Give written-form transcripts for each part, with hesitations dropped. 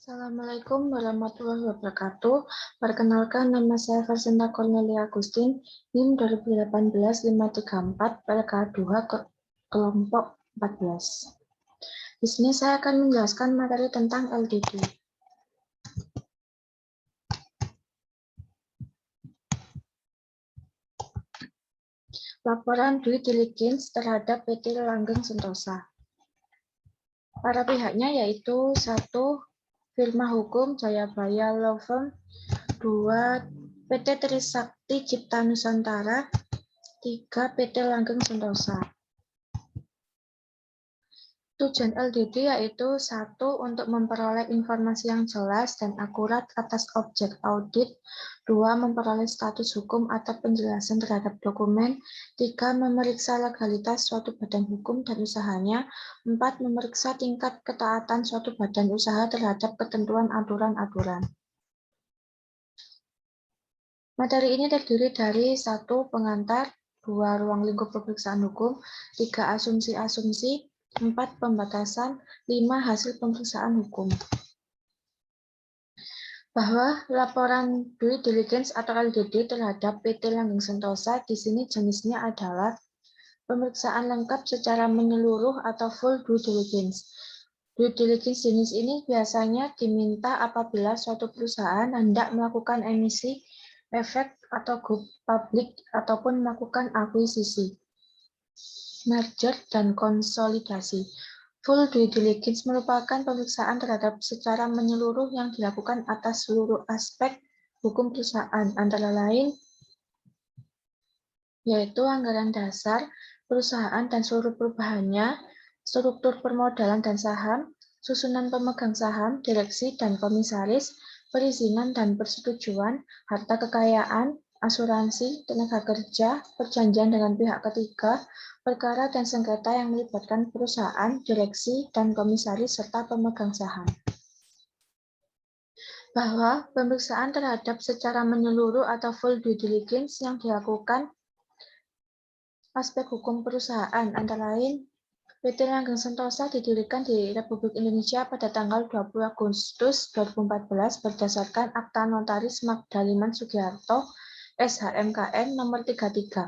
Assalamualaikum warahmatullahi wabarakatuh. Perkenalkan, nama saya Versinta Cornelia Agustin, NIM 2018-534, PLK2 kelompok 14. Di sini saya akan menjelaskan materi tentang LDD. Laporan due diligence terhadap PT Langgeng Sentosa. Para pihaknya yaitu 1. Firma Hukum Jayabaya Law Firm, 2. PT Trisakti Cipta Nusantara, 3. PT Langgeng Sentosa. Tujuan LDD yaitu 1. Untuk memperoleh informasi yang jelas dan akurat atas objek audit, 2. Memperoleh status hukum atau penjelasan terhadap dokumen, 3. Memeriksa legalitas suatu badan hukum dan usahanya, 4. Memeriksa tingkat ketaatan suatu badan usaha terhadap ketentuan aturan-aturan. Materi ini terdiri dari 1. Pengantar, 2. Ruang lingkup pemeriksaan hukum, 3. Asumsi-asumsi, 4. Pembatasan, 5. Hasil pemeriksaan hukum. Bahwa laporan due diligence atau LDD terhadap PT Langgeng Sentosa di sini jenisnya adalah pemeriksaan lengkap secara menyeluruh atau full due diligence. Due diligence jenis ini biasanya diminta apabila suatu perusahaan hendak melakukan emisi, efek, atau go public ataupun melakukan akuisisi, merger, dan konsolidasi. Full due diligence merupakan pemeriksaan terhadap secara menyeluruh yang dilakukan atas seluruh aspek hukum perusahaan, antara lain yaitu anggaran dasar perusahaan dan seluruh perubahannya, struktur permodalan dan saham, susunan pemegang saham, direksi dan komisaris, perizinan dan persetujuan, harta kekayaan, asuransi, tenaga kerja, perjanjian dengan pihak ketiga, perkara dan sengketa yang melibatkan perusahaan, direksi, dan komisaris, serta pemegang saham. Bahwa pemeriksaan terhadap secara menyeluruh atau full due diligence yang dilakukan aspek hukum perusahaan, antara lain PT Langgeng Sentosa didirikan di Republik Indonesia pada tanggal 20 Agustus 2014 berdasarkan Akta Notaris Magda Liman Sugiharto, SHMKN nomor 33.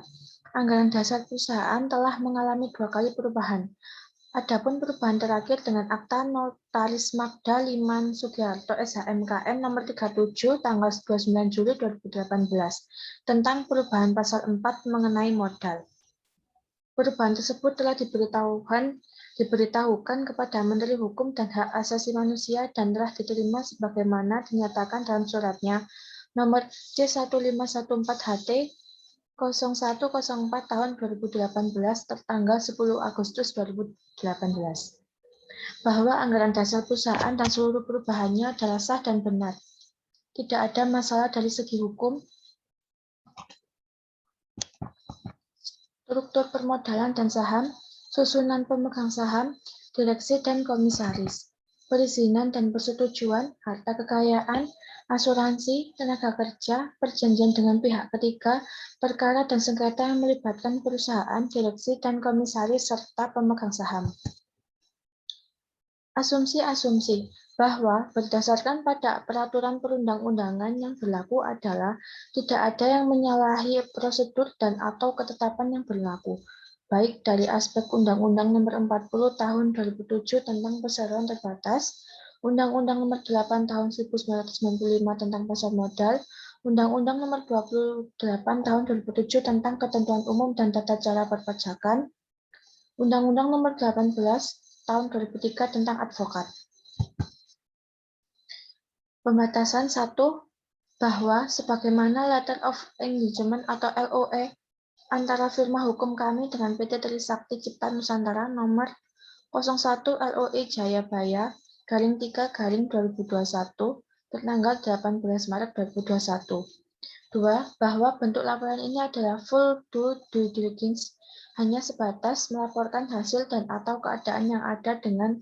Anggaran dasar perusahaan telah mengalami 2 kali perubahan. Adapun perubahan terakhir dengan Akta Notaris Magda Liman Sugiharto, SHMKN nomor 37 tanggal 29 Juli 2018 tentang perubahan pasal 4 mengenai modal. Perubahan tersebut telah diberitahukan kepada Menteri Hukum dan Hak Asasi Manusia dan telah diterima sebagaimana dinyatakan dalam suratnya nomor C1514HT 0104 tahun 2018 tertanggal 10 Agustus 2018. Bahwa anggaran dasar perusahaan dan seluruh perubahannya adalah sah dan benar. Tidak ada masalah dari segi hukum, struktur permodalan dan saham, susunan pemegang saham, direksi dan komisaris, perizinan dan persetujuan, harta kekayaan, asuransi, tenaga kerja, perjanjian dengan pihak ketiga, perkara dan sengketa yang melibatkan perusahaan, direksi dan komisaris, serta pemegang saham. Asumsi-asumsi bahwa berdasarkan pada peraturan perundang-undangan yang berlaku adalah tidak ada yang menyalahi prosedur dan atau ketetapan yang berlaku, baik dari aspek Undang-Undang Nomor 40 Tahun 2007 tentang Perseroan Terbatas, Undang-Undang Nomor 8 Tahun 1995 tentang Pasar Modal, Undang-Undang Nomor 28 Tahun 2007 tentang Ketentuan Umum dan Tata Cara Perpajakan, Undang-Undang Nomor 18 Tahun 2003 tentang advokat. Pembatasan 1. Bahwa sebagaimana Letter of Engagement atau LOE antara firma hukum kami dengan PT Trisakti Cipta Nusantara nomor 01 LOE Jayabaya _3 _2021 tertanggal 18 Maret 2021. 2. Bahwa bentuk laporan ini adalah full due diligence, hanya sebatas melaporkan hasil dan atau keadaan yang ada dengan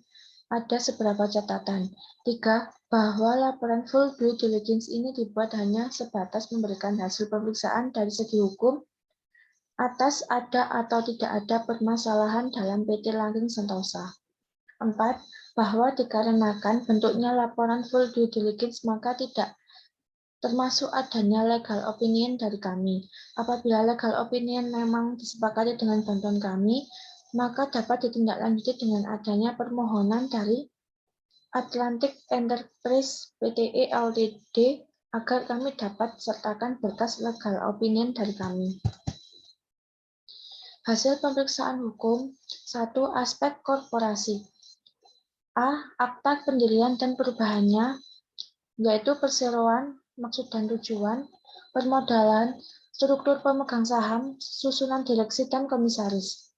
ada seberapa catatan. 3. Bahwa laporan full due diligence ini dibuat hanya sebatas memberikan hasil pemeriksaan dari segi hukum atas ada atau tidak ada permasalahan dalam PT Langgeng Sentosa. 4. bahwa dikarenakan bentuknya laporan full due diligence maka tidak termasuk adanya legal opinion dari kami. Apabila legal opinion memang disepakati dengan bantuan kami, maka dapat ditindaklanjuti dengan adanya permohonan dari Atlantic Enterprise Pte. Ltd. Agar kami dapat sertakan berkas legal opinion dari kami. Hasil pemeriksaan hukum, 1. Aspek korporasi. A. Akta pendirian dan perubahannya, yaitu perseroan, maksud dan tujuan, permodalan, struktur pemegang saham, susunan direksi dan komisaris.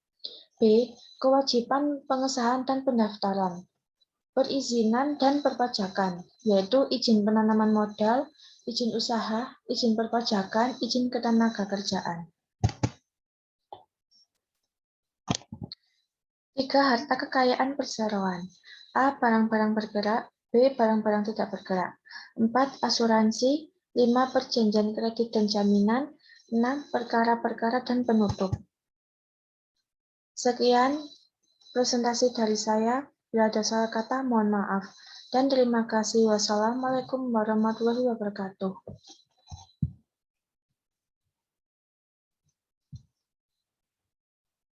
B. Kewajiban pengesahan dan pendaftaran, perizinan dan perpajakan, yaitu izin penanaman modal, izin usaha, izin perpajakan, izin ketenagakerjaan. 3. Harta kekayaan perseroan. A. Barang-barang bergerak. B. Barang-barang tidak bergerak. 4. Asuransi. 5. Perjanjian kredit dan jaminan. 6. Perkara-perkara dan penutup. Sekian presentasi dari saya. Bila ada salah kata, mohon maaf. Dan terima kasih. Wassalamualaikum warahmatullahi wabarakatuh.